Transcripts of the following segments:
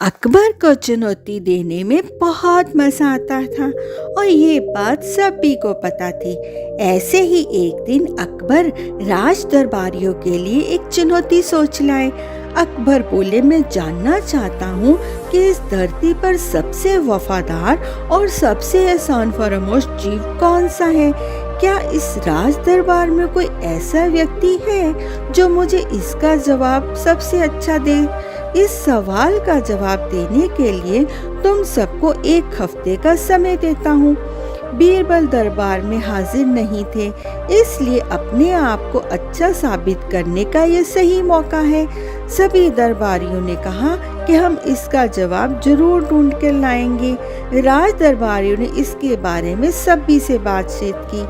अकबर को चुनौती देने में बहुत मज़ा आता था और ये बात सभी को पता थी। ऐसे ही एक दिन अकबर राज दरबारियों के लिए एक चुनौती सोच लाए। अकबर बोले, मैं जानना चाहता हूँ कि इस धरती पर सबसे वफादार और सबसे एहसान फरामोश जीव कौन सा है। क्या इस राज दरबार में कोई ऐसा व्यक्ति है जो मुझे इसका जवाब सबसे अच्छा दे। इस सवाल का जवाब देने के लिए तुम सबको 1 हफ्ते का समय देता हूँ। बीरबल दरबार में हाजिर नहीं थे, इसलिए अपने आप को अच्छा साबित करने का ये सही मौका है। सभी दरबारियों ने कहा कि हम इसका जवाब जरूर ढूंढ कर लाएंगे। राज दरबारियों ने इसके बारे में सभी से बातचीत की।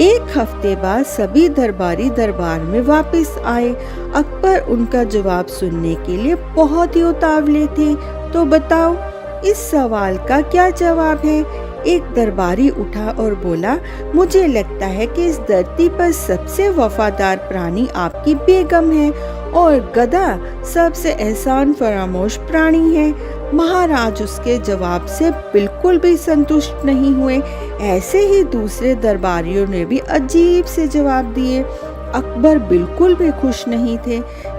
1 हफ्ते बाद सभी दरबारी दरबार में वापस आए। अकबर उनका जवाब सुनने के लिए बहुत ही उतावले थे। तो बताओ, इस सवाल का क्या जवाब है? एक दरबारी उठा और बोला, मुझे लगता है कि इस धरती पर सबसे वफादार प्राणी आपकी बेगम है और गधा सबसे एहसान फरामोश प्राणी है। महाराज उसके जवाब से बिल्कुल भी संतुष्ट नहीं हुए। ऐसे ही दूसरे दरबारियों ने भी अजीब से जवाब दिए। अकबर बिल्कुल भी खुश नहीं थे।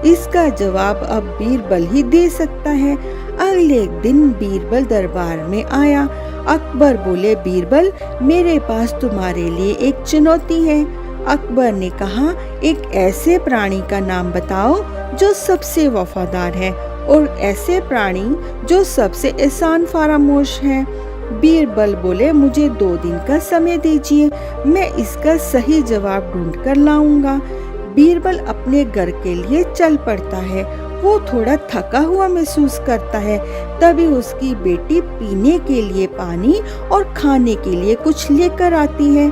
इसका जवाब अब बीरबल ही दे सकता है। अगले दिन बीरबल दरबार में आया। अकबर बोले, बीरबल, मेरे पास तुम्हारे लिए एक चुनौती है। अकबर ने कहा, एक ऐसे प्राणी का नाम बताओ जो सबसे वफादार है और ऐसे प्राणी जो सबसे एहसान फरामोश है। बीरबल बोले, मुझे 2 दिन का समय दीजिए, मैं इसका सही जवाब ढूंढ कर लाऊंगा। बीरबल अपने घर के लिए चल पड़ता है। वो थोड़ा थका हुआ महसूस करता है। तभी उसकी बेटी पीने के लिए पानी और खाने के लिए कुछ लेकर आती है।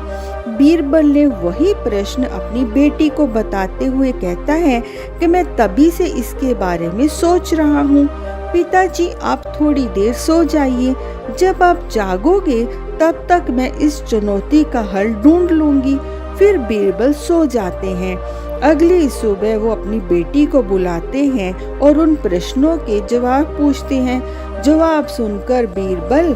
बीरबल ने वही प्रश्न अपनी बेटी को बताते हुए कहता है कि मैं तभी से इसके बारे में सोच रहा हूँ। पिताजी, आप थोड़ी देर सो जाइए। जब आप जागोगे तब तक मैं इस चुनौती का हल ढूंढ लूंगी। फिर बीरबल सो जाते हैं। अगली सुबह वो अपनी बेटी को बुलाते हैं और उन प्रश्नों के जवाब पूछते हैं। जवाब सुनकर बीरबल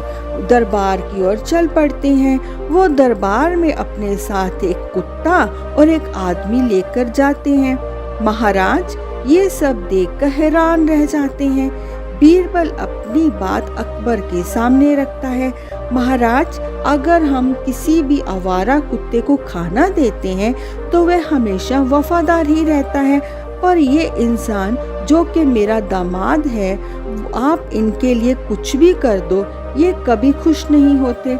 दरबार की ओर चल पड़ते हैं। वो दरबार में अपने साथ एक कुत्ता और एक आदमी लेकर जाते हैं। महाराज ये सब देखकर हैरान रह जाते हैं। बीरबल अपनी बात अकबर के सामने रखता है। महाराज, अगर हम किसी भी आवारा कुत्ते को खाना देते हैं तो वह हमेशा वफादार ही रहता है, पर ये इंसान जो कि मेरा दामाद है, आप इनके लिए कुछ भी कर दो, ये कभी खुश नहीं होते।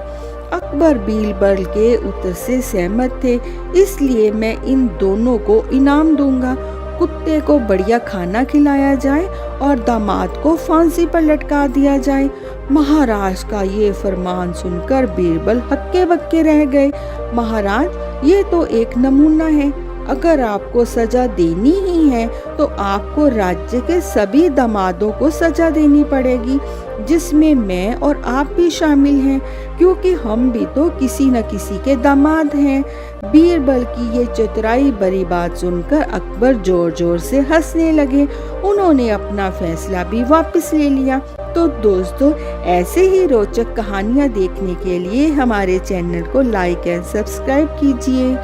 अकबर बीरबल के उत्तर से सहमत थे, इसलिए मैं इन दोनों को इनाम दूंगा। कुत्ते को बढ़िया खाना खिलाया जाए और दामाद को फांसी पर लटका दिया जाए। महाराज का ये फरमान सुनकर बीरबल हक्के बक्के रह गए। महाराज, ये तो एक नमूना है। अगर आपको सजा देनी ही है तो आपको राज्य के सभी दामादों को सजा देनी पड़ेगी, जिसमें मैं और आप भी शामिल हैं, क्योंकि हम भी तो किसी न किसी के दामाद हैं। बीरबल की ये चतुराई भरी बात सुनकर अकबर जोर जोर से हंसने लगे। उन्होंने अपना फैसला भी वापस ले लिया। तो दोस्तों, ऐसे ही रोचक कहानियाँ देखने के लिए हमारे चैनल को लाइक एंड सब्सक्राइब कीजिए।